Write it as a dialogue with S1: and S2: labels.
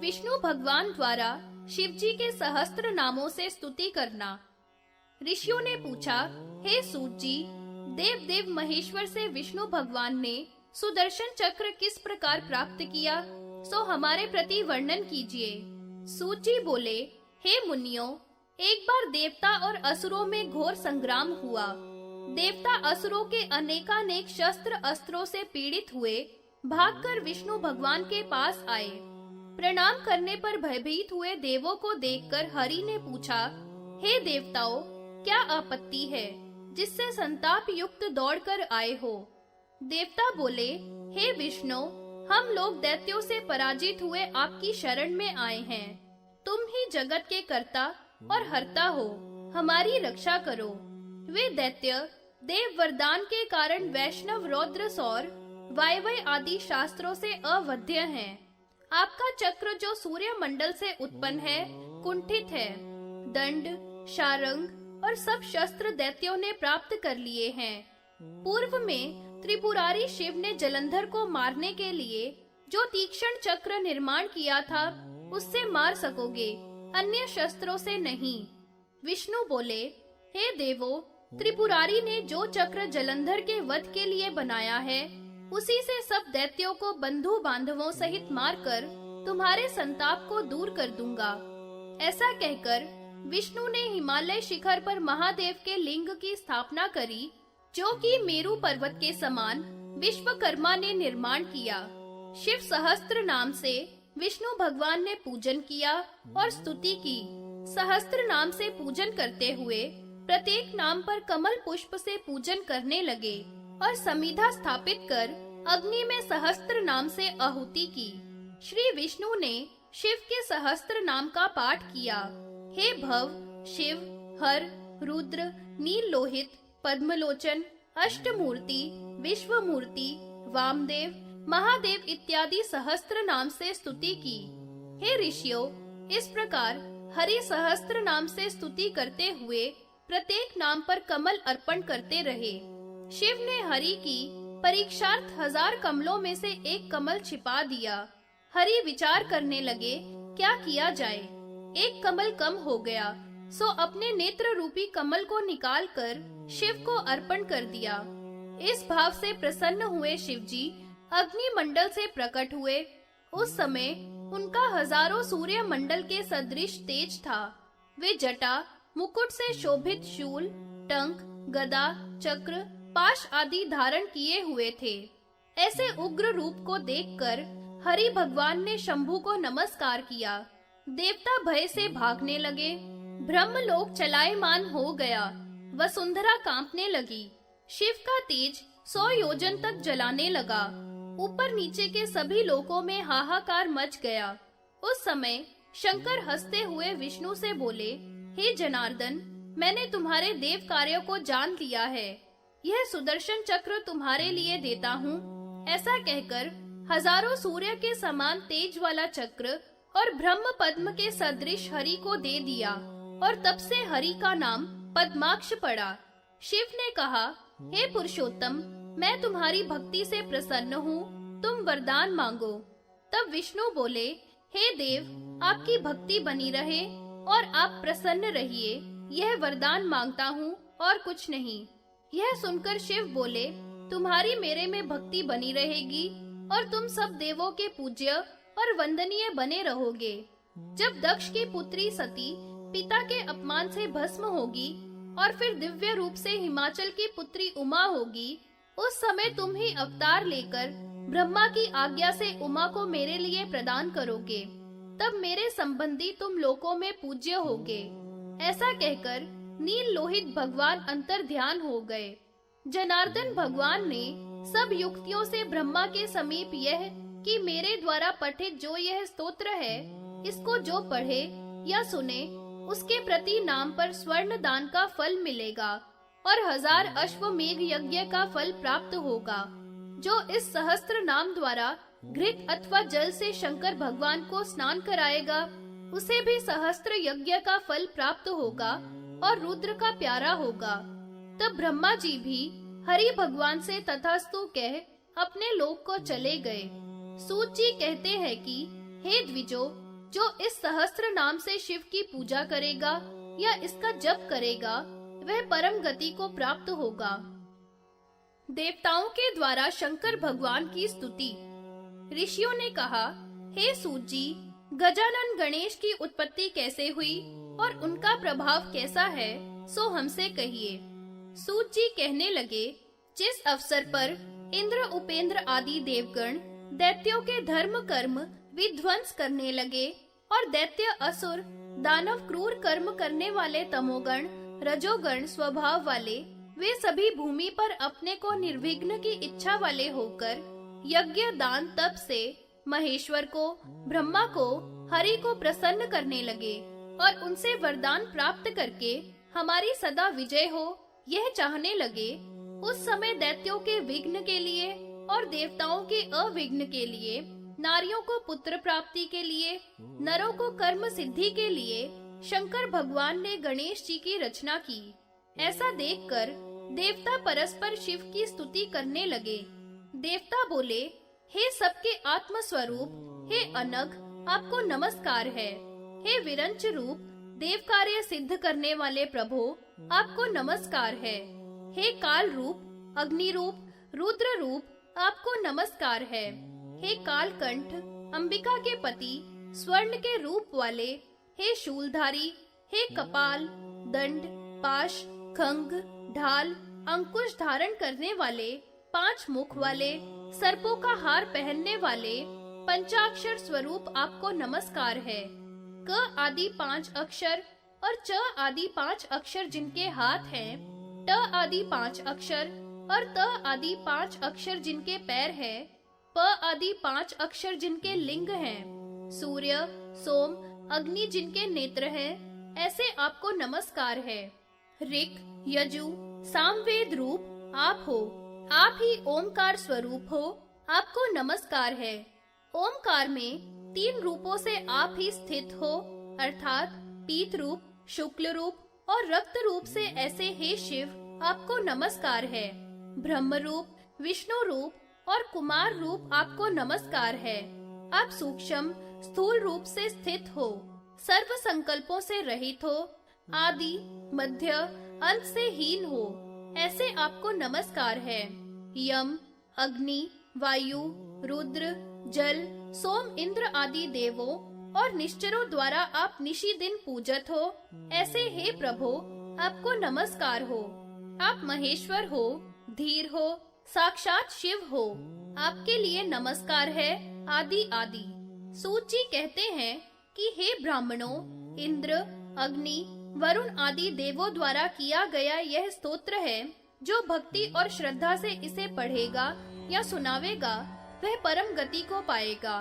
S1: विष्णु भगवान द्वारा शिव जी के सहस्त्र नामों से स्तुति करना। ऋषियों ने पूछा, हे सूत जी, देव देव महेश्वर से विष्णु भगवान ने सुदर्शन चक्र किस प्रकार प्राप्त किया, सो हमारे प्रति वर्णन कीजिए। सूत जी बोले, हे मुनियों, एक बार देवता और असुरों में घोर संग्राम हुआ। देवता असुरों के अनेकानेक शस्त्र अस्त्रों से पीड़ित हुए भागकर विष्णु भगवान के पास आए। प्रणाम करने पर भयभीत हुए देवों को देखकर हरि ने पूछा, हे देवताओं, क्या आपत्ति है जिससे संताप युक्त दौड़कर आए हो? देवता बोले, हे विष्णु, हम लोग दैत्यों से पराजित हुए आपकी शरण में आए हैं। तुम ही जगत के कर्ता और हर्ता हो, हमारी रक्षा करो। वे दैत्य देव वरदान के कारण वैष्णव, रौद्र, सौर, वायवय आदि शास्त्रों से अवध्य हैं। आपका चक्र जो सूर्य मंडल से उत्पन्न है, कुंठित है। दंड, शारंग और सब शस्त्र दैत्यों ने प्राप्त कर लिए हैं। पूर्व में त्रिपुरारी शिव ने जलंधर को मारने के लिए जो तीक्ष्ण चक्र निर्माण किया था, उससे मार सकोगे, अन्य शस्त्रों से नहीं। विष्णु बोले, हे देवो, त्रिपुरारी ने जो चक्र जलंधर के वध के लिए बनाया है, उसी से सब दैत्यों को बंधु बांधवों सहित मारकर तुम्हारे संताप को दूर कर दूंगा। ऐसा कहकर विष्णु ने हिमालय शिखर पर महादेव के लिंग की स्थापना करी, जो कि मेरु पर्वत के समान विश्वकर्मा ने निर्माण किया। शिव सहस्त्र नाम से विष्णु भगवान ने पूजन किया और स्तुति की। सहस्त्र नाम से पूजन करते हुए प्रत्येक नाम पर कमल पुष्प से पूजन करने लगे और समिधा स्थापित कर अग्नि में सहस्त्र नाम से आहुति की। श्री विष्णु ने शिव के सहस्त्र नाम का पाठ किया। हे भव, शिव, हर, रुद्र, नील लोहित, पद्मलोचन, अष्टमूर्ति, विश्वमूर्ति, वामदेव, महादेव इत्यादि सहस्त्र नाम से स्तुति की। हे ऋषियों, इस प्रकार हरि सहस्त्र नाम से स्तुति करते हुए प्रत्येक नाम पर कमल अर्पण करते रहे। शिव ने हरि की परीक्षार्थ 1000 कमलों में से एक कमल छिपा दिया। हरि विचार करने लगे, क्या किया जाए? एक कमल कम हो गया, सो अपने नेत्र रूपी कमल को निकालकर शिव को अर्पण कर दिया। इस भाव से प्रसन्न हुए शिव जी अग्नि मंडल से प्रकट हुए। उस समय उनका हजारों सूर्य मंडल के सदृश तेज था। वे जटा, मुकुट से शोभित शूल, टंक, गदा, चक्र, पाश आदि धारण किए हुए थे। ऐसे उग्र रूप को देखकर हरि भगवान ने शंभु को नमस्कार किया। देवता भय से भागने लगे। ब्रह्मलोक चलायमान हो गया। वसुंधरा कांपने लगी। शिव का तेज 100 योजन तक जलाने लगा। ऊपर नीचे के सभी लोकों में हाहाकार मच गया। उस समय शंकर हंसते हुए विष्णु से बोले, हे जनार्दन, मैंने तुम्हारे देव कार्यों को जान लिया है। यह सुदर्शन चक्र तुम्हारे लिए देता हूँ। ऐसा कहकर हजारों सूर्य के समान तेज वाला चक्र और ब्रह्म पद्म के सदृश हरि को दे दिया और तब से हरि का नाम पद्माक्ष पड़ा। शिव ने कहा, हे पुरुषोत्तम, मैं तुम्हारी भक्ति से प्रसन्न हूँ, तुम वरदान मांगो। तब विष्णु बोले, हे देव, आपकी भक्ति बनी रहे और आप प्रसन्न रहिए, यह वरदान मांगता हूँ और कुछ नहीं। यह सुनकर शिव बोले, तुम्हारी मेरे में भक्ति बनी रहेगी और तुम सब देवों के पूज्य और वंदनीय बने रहोगे। जब दक्ष की पुत्री सती पिता के अपमान से भस्म होगी और फिर दिव्य रूप से हिमाचल की पुत्री उमा होगी, उस समय तुम ही अवतार लेकर ब्रह्मा की आज्ञा से उमा को मेरे लिए प्रदान करोगे। तब मेरे संबंधी तुम लोकों में पूज्य होगे। ऐसा कहकर नील लोहित भगवान अंतर ध्यान हो गए। जनार्दन भगवान ने सब युक्तियों से ब्रह्मा के समीप यह कि मेरे द्वारा पठित जो यह स्तोत्र है, इसको जो पढ़े या सुने, उसके प्रति नाम पर स्वर्ण दान का फल मिलेगा और 1000 अश्वमेघ यज्ञ का फल प्राप्त होगा। जो इस सहस्त्र नाम द्वारा घृत अथवा जल से शंकर भगवान को स्नान कराएगा, उसे भी सहस्त्र यज्ञ का फल प्राप्त होगा और रुद्र का प्यारा होगा। तब ब्रह्मा जी भी हरि भगवान से तथास्तु कह अपने लोक को चले गए। सूत जी कहते हैं कि हे द्विजो, जो इस सहस्त्र नाम से शिव की पूजा करेगा या इसका जप करेगा वह परम गति को प्राप्त होगा। देवताओं के द्वारा शंकर भगवान की स्तुति। ऋषियों ने कहा, हे सूत जी, गजानन गणेश की उत्पत्ति कैसे हुई और उनका प्रभाव कैसा है, सो हमसे कहिए। सूत जी कहने लगे, जिस अवसर पर इंद्र, उपेंद्र आदि देवगण दैत्यों के धर्म कर्म विध्वंस करने लगे और दैत्य, असुर, दानव क्रूर कर्म करने वाले तमोगण, रजोगण स्वभाव वाले वे सभी भूमि पर अपने को निर्विघ्न की इच्छा वाले होकर यज्ञ, दान, तप से महेश्वर को, ब्रह्मा को, हरि को प्रसन्न करने लगे और उनसे वरदान प्राप्त करके हमारी सदा विजय हो यह चाहने लगे। उस समय दैत्यों के विघ्न के लिए और देवताओं के अविघ्न के लिए, नारियों को पुत्र प्राप्ति के लिए, नरों को कर्म सिद्धि के लिए शंकर भगवान ने गणेश जी की रचना की। ऐसा देखकर देवता परस्पर शिव की स्तुति करने लगे। देवता बोले, हे सबके आत्म स्वरूप, हे अनघ, आपको नमस्कार है। हे विरंच रूप, देव कार्य सिद्ध करने वाले प्रभु, आपको नमस्कार है। हे काल रूप, अग्नि रूप, रुद्र रूप, आपको नमस्कार है। हे कालकंठ, अंबिका के पति, स्वर्ण के रूप वाले, हे शूलधारी, हे कपाल, दंड, पाश, खंग, ढाल, अंकुश धारण करने वाले, 5 मुख वाले, सर्पों का हार पहनने वाले, पंचाक्षर स्वरूप आपको नमस्कार है। क आदि 5 अक्षर और च आदि 5 अक्षर जिनके हाथ हैं, ट आदि 5 अक्षर और त आदि 5 अक्षर जिनके पैर हैं, प आदि 5 अक्षर जिनके लिंग हैं, सूर्य, सोम, अग्नि जिनके नेत्र हैं, ऐसे आपको नमस्कार है। ऋक, यजु, सामवेद रूप आप हो। आप ही ओमकार स्वरूप हो, आपको नमस्कार है। ओमकार में 3 रूपों से आप ही स्थित हो, अर्थात पीत रूप, शुक्ल रूप और रक्त रूप से ऐसे हे शिव, आपको नमस्कार है। ब्रह्म रूप, विष्णु रूप और कुमार रूप आपको नमस्कार है। आप सूक्ष्म स्थूल रूप से स्थित हो, सर्व संकल्पों से रहित हो, आदि, मध्य, अंत से हीन हो, ऐसे आपको नमस्कार है। यम, अग्नि, वायु, रुद्र, जल, सोम, इंद्र आदि देवों और निश्चरों द्वारा आप निशि दिन पूजत हो, ऐसे हे प्रभु, आपको नमस्कार हो। आप महेश्वर हो, धीर हो, साक्षात शिव हो, आपके लिए नमस्कार है, आदि आदि। सूत जी कहते हैं कि हे ब्राह्मणों, इंद्र, अग्नि, वरुण आदि देवों द्वारा किया गया यह स्तोत्र है, जो भक्ति और श्रद्धा से इसे पढ़ेगा या सुनावेगा वह परम गति को पाएगा।